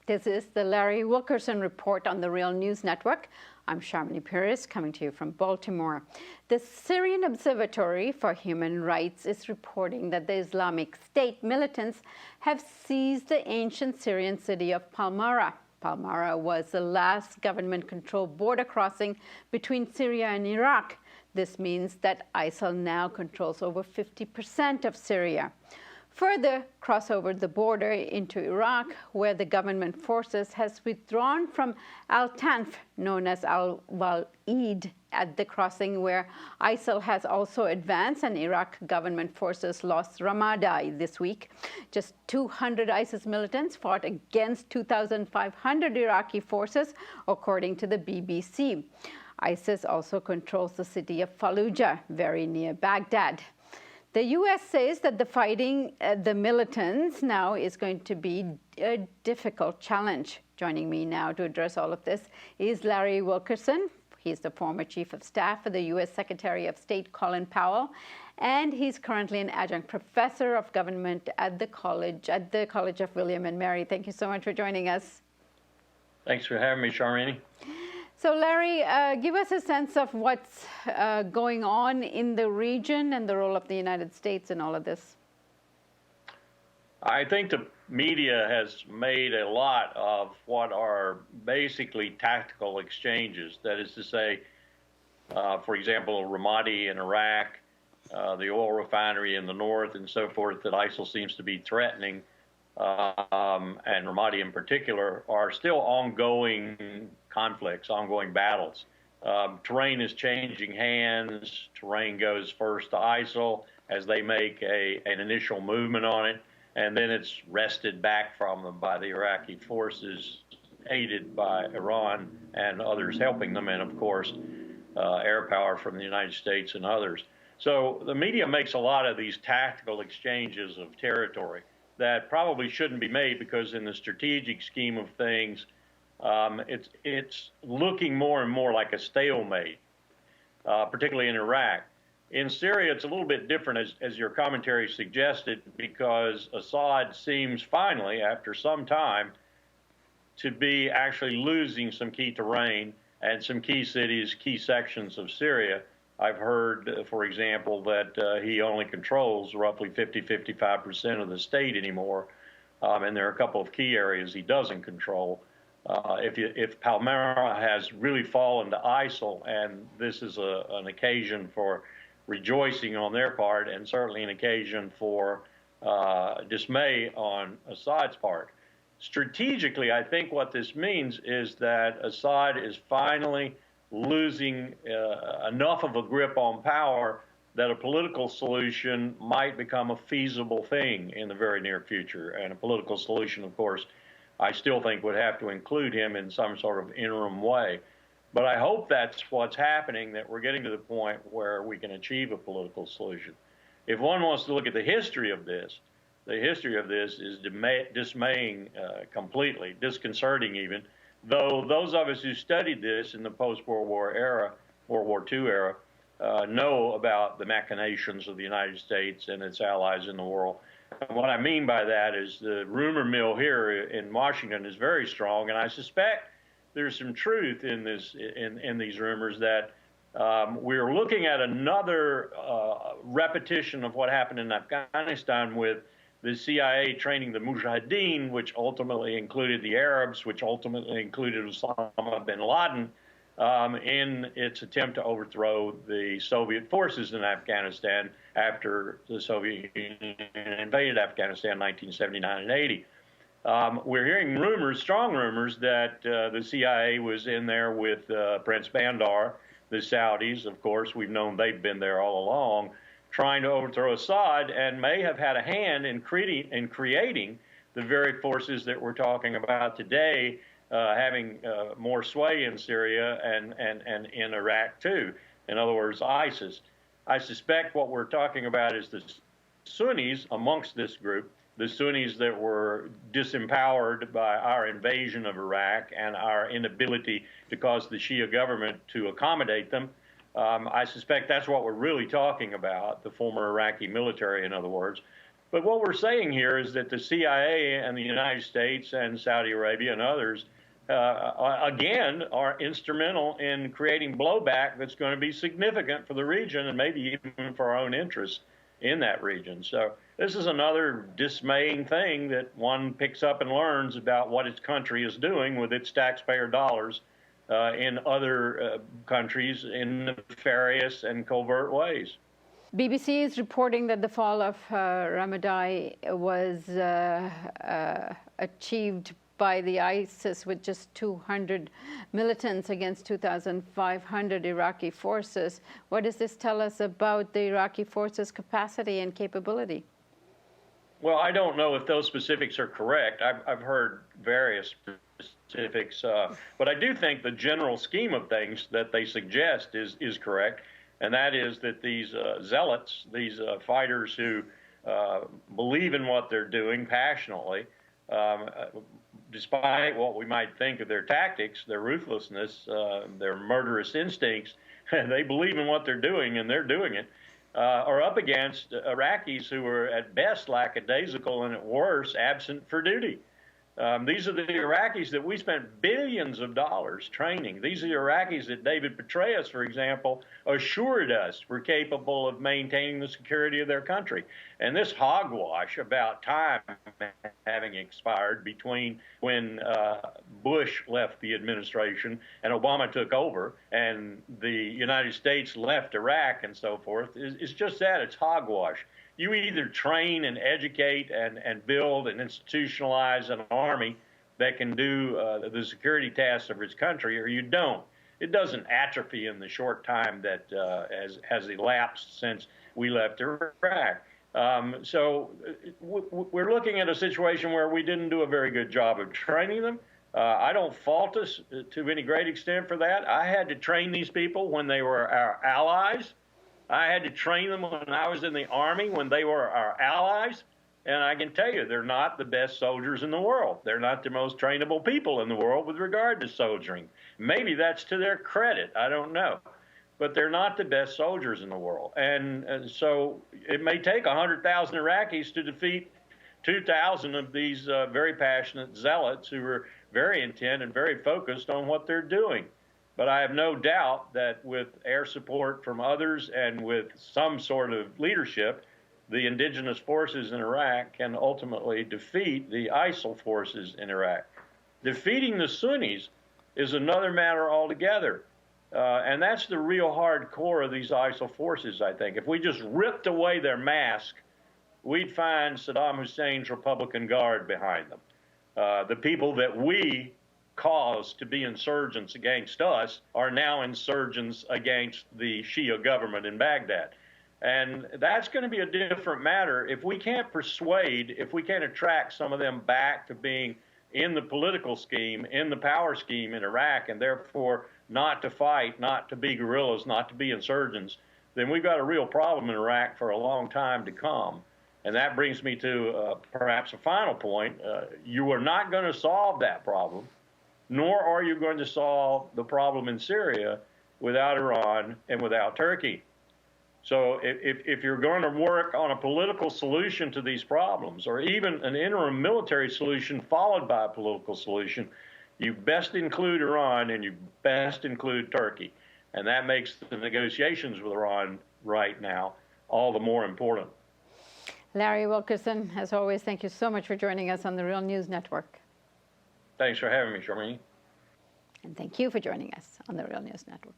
This is the Larry Wilkerson Report on the Real News Network. I'm Sharmini Peres, coming to you from Baltimore. The Syrian Observatory for Human Rights is reporting that the Islamic State militants have seized the ancient Syrian city of Palmyra. Palmyra was the last government-controlled border crossing between Syria and Iraq. This means that Isil now controls over 50% of Syria. Further cross over the border into Iraq, where the government forces has withdrawn from Al-Tanf, known as Al-Walid, at the crossing where Isil has also advanced, and Iraq government forces lost Ramadi this week. Just 200 ISIS militants fought against 2,500 Iraqi forces, according to the BBC. ISIS also controls the city of Fallujah, very near Baghdad. The U.S. says that the fighting the militants now is going to be a difficult challenge. Joining me now to address all of this is Larry Wilkerson. He's the former chief of staff for the U.S. Secretary of State Colin Powell, and he's currently an adjunct professor of government at the College of William and Mary. Thank you so much for joining us. Thanks for having me, Sharmini. So, Larry, give us a sense of what's going on in the region and the role of the United States in all of this. I think the media has made a lot of what are basically tactical exchanges. That is to say, for example, Ramadi in Iraq, the oil refinery in the north and so forth that ISIL seems to be threatening, and Ramadi in particular, are still ongoing conflicts, ongoing battles. Terrain is changing hands. Terrain goes first to ISIL as they make an initial movement on it, and then it's wrested back from them by the Iraqi forces, aided by Iran and others helping them, and of course, air power from the United States and others. So the media makes a lot of these tactical exchanges of territory that probably shouldn't be made, because in the strategic scheme of things, it's looking more and more like a stalemate, particularly in Iraq. In Syria, it's a little bit different, as your commentary suggested, because Assad seems finally, after some time, to be actually losing some key terrain and some key cities, key sections of Syria. I've heard, for example, that he only controls roughly 50–55% of the state anymore, and there are a couple of key areas he doesn't control. If Palmyra has really fallen to ISIL, and this is an occasion for rejoicing on their part, and certainly an occasion for dismay on Assad's part. Strategically, I think what this means is that Assad is finally losing enough of a grip on power that a political solution might become a feasible thing in the very near future. And a political solution, of course, I still think would have to include him in some sort of interim way. But I hope that's what's happening, that we're getting to the point where we can achieve a political solution. If one wants to look at the history of this is dismaying completely, disconcerting even, though those of us who studied this in the post-World War era, World War II era, know about the machinations of the United States and its allies in the world. And what I mean by that is the rumor mill here in Washington is very strong, and I suspect there's some truth in these rumors that we're looking at another repetition of what happened in Afghanistan with the CIA training the Mujahideen, which ultimately included the Arabs, which ultimately included Osama bin Laden, in its attempt to overthrow the Soviet forces in Afghanistan after the Soviet Union invaded Afghanistan in 1979 and 80. We're hearing rumors, strong rumors, that the CIA was in there with Prince Bandar, the Saudis. Of course, we've known they've been there all along, trying to overthrow Assad, and may have had a hand in creating the very forces that we're talking about today, having more sway in Syria and in Iraq too. In other words, ISIS. I suspect what we're talking about is the Sunnis amongst this group, the Sunnis that were disempowered by our invasion of Iraq and our inability to cause the Shia government to accommodate them. I suspect that's what we're really talking about, the former Iraqi military, in other words. But what we're saying here is that the CIA and the United States and Saudi Arabia and others, again, are instrumental in creating blowback that's going to be significant for the region and maybe even for our own interests in that region. So this is another dismaying thing that one picks up and learns about what its country is doing with its taxpayer dollars in other countries in nefarious and covert ways. BBC is reporting that the fall of Ramadi was achieved by the ISIS with just 200 militants against 2,500 Iraqi forces. What does this tell us about the Iraqi forces' capacity and capability? Well, I don't know if those specifics are correct. I've heard various specifics, but I do think the general scheme of things that they suggest is correct, and that is that these zealots, these fighters who believe in what they're doing passionately, despite what we might think of their tactics, their ruthlessness, their murderous instincts, they believe in what they're doing, and they're doing it, are up against Iraqis who are at best lackadaisical and at worst absent for duty. These are the Iraqis that we spent billions of dollars training. These are the Iraqis that David Petraeus, for example, assured us were capable of maintaining the security of their country. And this hogwash about time having expired between when Bush left the administration and Obama took over and the United States left Iraq and so forth is just that, it's hogwash. You either train and educate and build and institutionalize an army that can do the security tasks of its country, or you don't. It doesn't atrophy in the short time that has elapsed since we left Iraq. So we're looking at a situation where we didn't do a very good job of training them. I don't fault us to any great extent for that. I had to train these people when they were our allies. I had to train them when I was in the Army, when they were our allies. And I can tell you, they're not the best soldiers in the world. They're not the most trainable people in the world with regard to soldiering. Maybe that's to their credit. I don't know. But they're not the best soldiers in the world. And so it may take 100,000 Iraqis to defeat 2,000 of these very passionate zealots who are very intent and very focused on what they're doing. But I have no doubt that with air support from others and with some sort of leadership, the indigenous forces in Iraq can ultimately defeat the Isil forces in Iraq. Defeating the Sunnis is another matter altogether. And that's the real hardcore of these Isil forces, I think. If we just ripped away their mask, we'd find Saddam Hussein's Republican Guard behind them. The people that we caused to be insurgents against us are now insurgents against the Shia government in Baghdad. And that's going to be a different matter if we can't persuade, if we can't attract some of them back to being in the political scheme, in the power scheme in Iraq, and therefore not to fight, not to be guerrillas, not to be insurgents, then we've got a real problem in Iraq for a long time to come. And that brings me to perhaps a final point. You are not going to solve that problem, nor are you going to solve the problem in Syria without Iran and without Turkey. So if you're going to work on a political solution to these problems, or even an interim military solution followed by a political solution, you best include Iran and you best include Turkey. And that makes the negotiations with Iran right now all the more important. Larry Wilkerson, as always, thank you so much for joining us on the Real News Network. Thanks for having me, Charmaine. And thank you for joining us on the Real News Network.